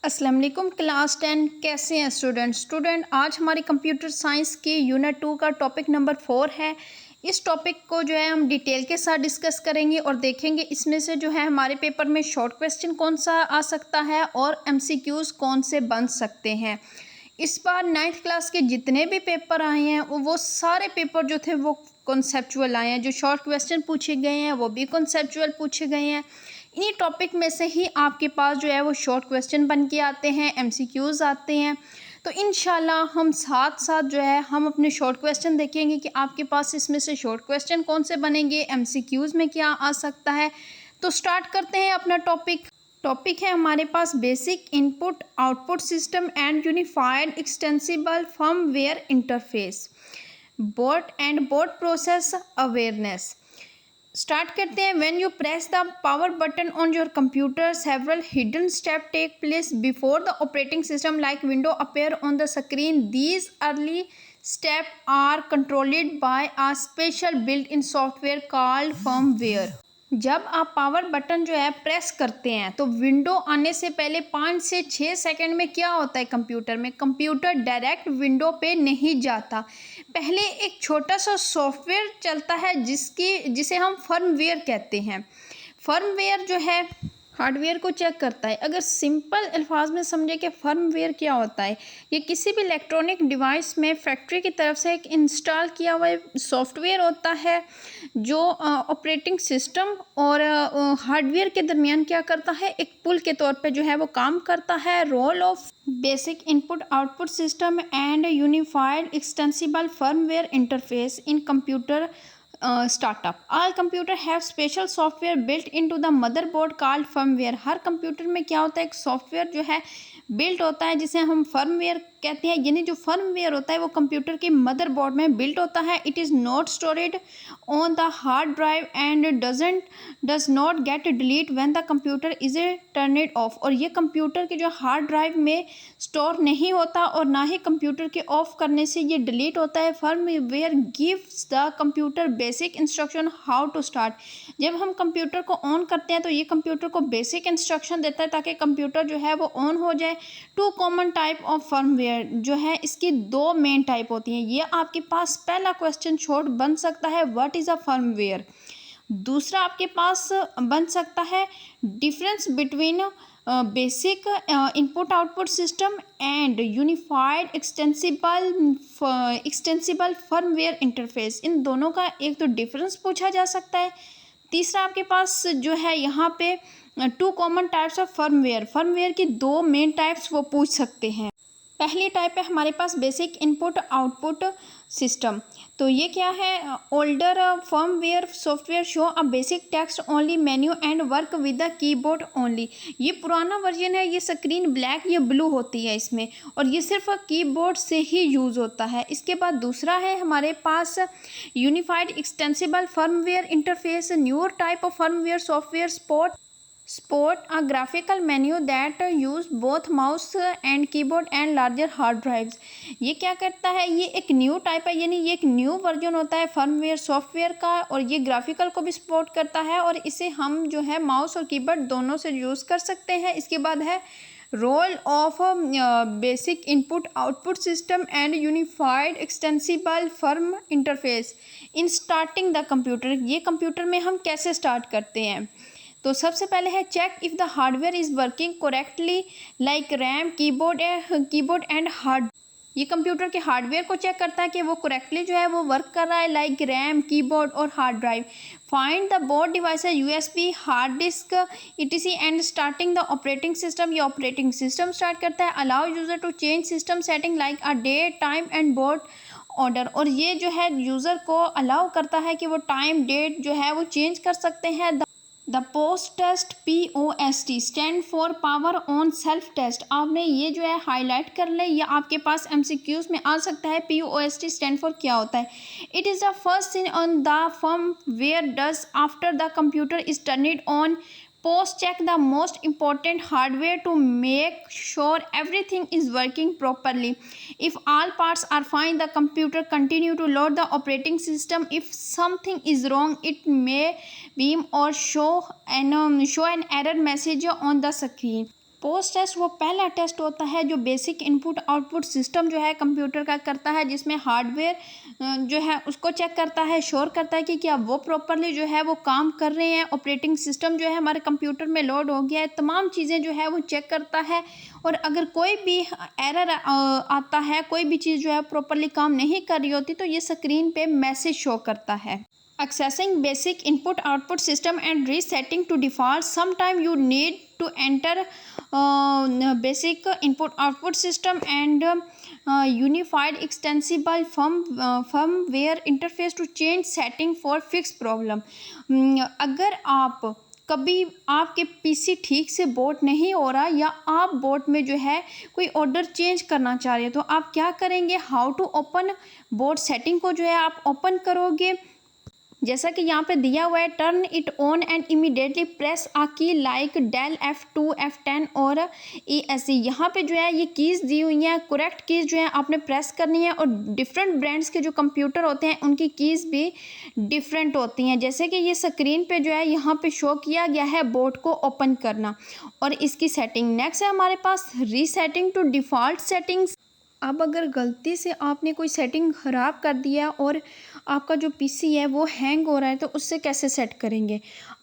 अस्सलाम वालेकुम क्लास 10 कैसे हैं स्टूडेंट। आज हमारी कंप्यूटर साइंस की यूनिट 2 का टॉपिक नंबर 4 है। इस टॉपिक को जो है हम डिटेल के साथ डिस्कस करेंगे और देखेंगे इसमें से जो है हमारे पेपर में शॉर्ट क्वेश्चन कौन सा आ सकता है और एमसीक्यूज़ कौन से बन सकते हैं। इस बार 9th क्लास के जितने भी पेपर आए हैं वो सारे पेपर जो थे वो कॉन्सेप्चुअल आए हैं। जो शॉर्ट क्वेश्चन पूछे गए हैं वो भी कॉन्सेप्चुअल पूछे गए हैं। इन्हीं टॉपिक में से ही आपके पास जो है वो शॉर्ट क्वेश्चन बन के आते हैं, एमसीक्यूज़ आते हैं। तो इंशाल्लाह हम साथ साथ जो है हम अपने शॉर्ट क्वेश्चन देखेंगे कि आपके पास इसमें से शॉर्ट क्वेश्चन कौन से बनेंगे, एमसीक्यूज़ में क्या आ सकता है। तो स्टार्ट करते हैं अपना टॉपिक है हमारे पास basic input output system and unified extensible firmware interface, board process awareness. Start करते हैं। When you press the power button on your computer several hidden step take place before the operating system like window appear on the screen. These early step are controlled by a special built in software called firmware. जब आप power button जो है press करते हैं तो window आने से पहले 5 से 6 सेकंड में क्या होता है कंप्यूटर में, कंप्यूटर डायरेक्ट विंडो पे नहीं जाता। पहले एक छोटा सा सॉफ्टवेयर चलता है जिसे हम फर्मवेयर कहते हैं। फर्मवेयर जो है हार्डवेयर को चेक करता है। अगर सिंपल अल्फाज में समझे कि फर्मवेयर क्या होता है, ये किसी भी इलेक्ट्रॉनिक डिवाइस में फैक्ट्री की तरफ से एक इंस्टॉल किया हुआ सॉफ्टवेयर होता है जो ऑपरेटिंग सिस्टम और हार्डवेयर के दरमियान क्या करता है, एक पुल के तौर पे जो है वो काम करता है। Role of basic input output system and unified extensible firmware interface in computer startup. All computer have special software built into the motherboard called firmware. हर कंप्यूटर में क्या होता है, एक सॉफ्टवेयर जो है बिल्ट होता है जिसे हम फर्मवेयर कहते हैं। यानी जो फर्मवेयर होता है वो कंप्यूटर के मदरबोर्ड में बिल्ट होता है। It is not storeyed on the hard drive and does not gate delete when the computer is turned of. और ये कंप्यूटर के जो हार्ड ड्राइव में स्टोर नहीं होता और ना ही कंप्यूटर के ऑफ करने से ये डिलीट होता है। Firmware gives the computer basic instruction how to start. जब हम कंप्यूटर को ऑन करते हैं तो ये कंप्यूटर को बेसिक इंस्ट्रक्शन देता है ताकि कंप्यूटर जो है वो ऑन हो जाए। Two common type of firmware जो है इसकी दो मेन टाइप होती हैं। ये आपके पास पहला क्वेश्चन शॉर्ट बन सकता है, व्हाट इज़ अ फर्मवेयर। दूसरा आपके पास बन सकता है difference between basic input output system and unified extensible firmware interface. इन दोनों का एक तो डिफरेंस पूछा जा सकता है। तीसरा आपके पास जो है यहाँ पे two common types of firmware की दो मेन टाइप्स वो पूछ सकते हैं। पहली टाइप है हमारे पास बेसिक इनपुट आउटपुट सिस्टम। तो ये क्या है, older firmware software show a basic text only menu and work with the keyboard only. ये पुराना वर्जन है, ये स्क्रीन ब्लैक या ब्लू होती है इसमें और ये सिर्फ कीबोर्ड से ही यूज़ होता है। इसके बाद दूसरा है हमारे पास unified extensible firmware interface. Newer type of firmware software Support a graphical menu that use both mouse and keyboard and larger hard drives। ये क्या करता है, ये एक न्यू टाइप है, यानी ये एक न्यू वर्जन होता है फर्मवेयर सॉफ्टवेयर का और ये ग्राफिकल को भी सपोर्ट करता है और इसे हम जो है माउस और कीबोर्ड दोनों से यूज़ कर सकते हैं। इसके बाद है role of basic input output system and unified extensible firm interface in starting the computer. ये कंप्यूटर में हम कैसे स्टार्ट करते हैं, तो सबसे पहले है check if the hardware is working correctly like RAM keyboard and hard. ये कंप्यूटर के हार्डवेयर को चेक करता है कि वो करेक्टली जो है वो वर्क कर रहा है, लाइक रैम कीबोर्ड और hard drive. Find the board device USB hard disk ETC and starting the operating system. ये ऑपरेटिंग सिस्टम स्टार्ट करता है। Allow user to change system setting like a day time and board order. और ये जो है user को allow करता है कि वो टाइम डेट जो है वो चेंज कर सकते हैं। The post test POST stand for power on self test. आपने ये जो है हाईलाइट कर ले, ये आपके पास MCQs में आ सकता है। POST स्टैंड फॉर क्या होता है, it is the first thing on the firmware does after the computer is turned on. Post check the most important hardware to make sure everything is working properly. If all parts are fine, the computer continue to load the operating system. If something is wrong, it may beam or show an error message on the screen. Post test वो पहला test होता है जो basic input output system जो है computer का करता है, जिसमें हार्डवेयर जो है उसको चेक करता है, श्योर करता है कि क्या वो प्रॉपरली जो है वो काम कर रहे हैं, ऑपरेटिंग सिस्टम जो है हमारे कंप्यूटर में लोड हो गया है, तमाम चीज़ें जो है वो चेक करता है। और अगर कोई भी एरर आता है, कोई भी चीज़ जो है प्रॉपरली काम नहीं कर रही होती, तो ये स्क्रीन पे मैसेज शो करता है। Accessing basic input output system and resetting to default. Sometime you need to enter basic input output system and unified extensible firmware interface to change setting for fixed problem. अगर आप कभी आपके PC ठीक से boat नहीं हो रहा या आप बोट में जो है कोई ऑर्डर चेंज करना चाह रहे हो, तो आप क्या करेंगे, how to open boot setting को जो है आप ओपन करोगे। जैसा कि यहाँ पे दिया हुआ है, turn it on and immediately press a key like del F2 F10 और ESC। यहाँ पे जो है ये कीज़ दी हुई हैं, करेक्ट कीज़ जो है आपने प्रेस करनी है। और डिफरेंट ब्रांड्स के जो कंप्यूटर होते हैं उनकी कीज़ भी डिफरेंट होती हैं। जैसे कि ये स्क्रीन पे जो है यहाँ पे शो किया गया है बोट को ओपन करना और इसकी सेटिंग। नेक्स्ट है हमारे पास रीसेटिंग टू डिफ़ॉल्ट सेटिंग्स। अब अगर गलती से आपने कोई सेटिंग ख़राब कर दिया और आपका जो पीसी है वो हैंग हो रहा है, तो उससे कैसे सेट करेंगे।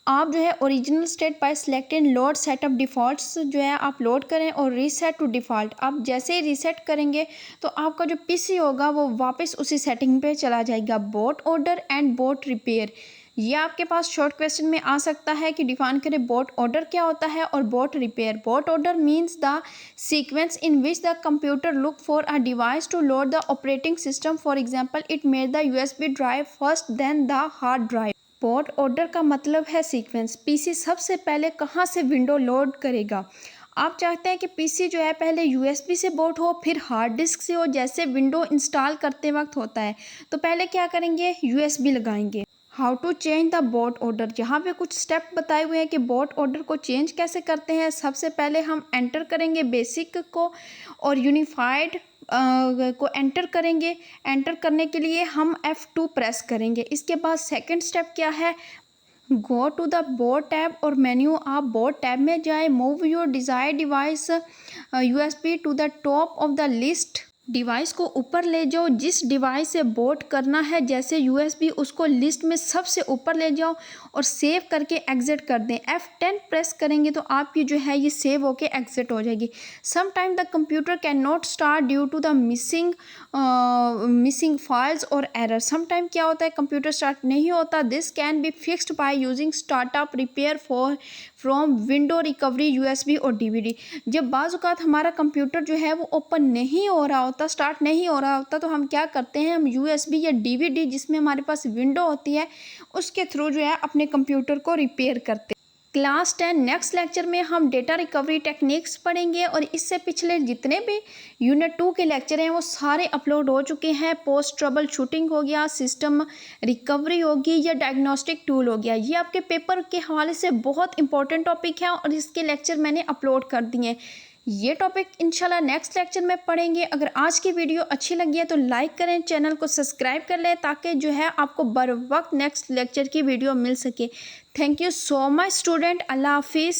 आप जो है original state by selecting load setup defaults जो है आप लोड करें और रीसेट टू डिफ़ॉल्ट। आप जैसे ही रीसेट करेंगे तो आपका जो पीसी होगा वो वापस उसी सेटिंग पे चला जाएगा। Boat order and boat repair, ये आपके पास शॉर्ट क्वेश्चन में आ सकता है कि डिफाइन करें बोट ऑर्डर क्या होता है और boot repair. Boot order means the sequence in which the computer look for a device to load the operating system. For example, it made the USB drive first then the hard drive. Boot order का मतलब है sequence. PC सबसे पहले कहाँ से window load करेगा। आप चाहते हैं कि पीसी जो है पहले USB से बोट हो, फिर हार्ड डिस्क से हो, जैसे विंडो इंस्टॉल करते वक्त होता है। तो पहले क्या करेंगे, USB लगाएंगे। How to change the boot order, यहाँ पे कुछ स्टेप बताए हुए हैं कि बोट ऑर्डर को चेंज कैसे करते हैं। सबसे पहले हम एंटर करेंगे बेसिक को और यूनिफाइड को एंटर करेंगे। एंटर करने के लिए हम F2 प्रेस करेंगे। इसके बाद सेकंड स्टेप क्या है, go to the boot tab और मेन्यू, आप बोट टैब में जाए। Move your desire device USB to the top of the list, device को ऊपर ले जाओ। जिस डिवाइस से बोट करना है जैसे USB, उसको लिस्ट में सबसे ऊपर ले जाओ और सेव करके एग्जिट कर दें। F10 प्रेस करेंगे तो आपकी जो है ये सेव होके एग्जिट हो जाएगी। Some time the computer can not start due to the missing files और एरर। सम टाइम क्या होता है, कंप्यूटर स्टार्ट नहीं होता। This can be fixed by using startup repair from window recovery USB और DVD। जब बाज़-औक़ात हमारा कंप्यूटर जो है वो ओपन नहीं हो रहा होता, स्टार्ट नहीं हो रहा होता, तो हम क्या करते हैं, हम USB या DVD जिसमें हमारे पास विंडो होती है उसके थ्रू जो है अपने कंप्यूटर को रिपेयर करते हैं। क्लास 10 नेक्स्ट लेक्चर में हम डेटा रिकवरी टेक्निक्स पढ़ेंगे और इससे पिछले जितने भी यूनिट 2 के लेक्चर हैं वो सारे अपलोड हो चुके हैं। पोस्ट ट्रबल शूटिंग हो गया, सिस्टम रिकवरी होगी या डायग्नोस्टिक टूल हो गया। ये आपके पेपर के हवाले से बहुत इंपॉर्टेंट टॉपिक है और इसके लेक्चर मैंने अपलोड कर दिए हैं। ये टॉपिक इंशाल्लाह नेक्स्ट लेक्चर में पढ़ेंगे। अगर आज की वीडियो अच्छी लगी है तो लाइक करें, चैनल को सब्सक्राइब कर लें ताकि जो है आपको बर वक्त नेक्स्ट लेक्चर की वीडियो मिल सके। Thank you so much student. अल्लाह हाफिज़।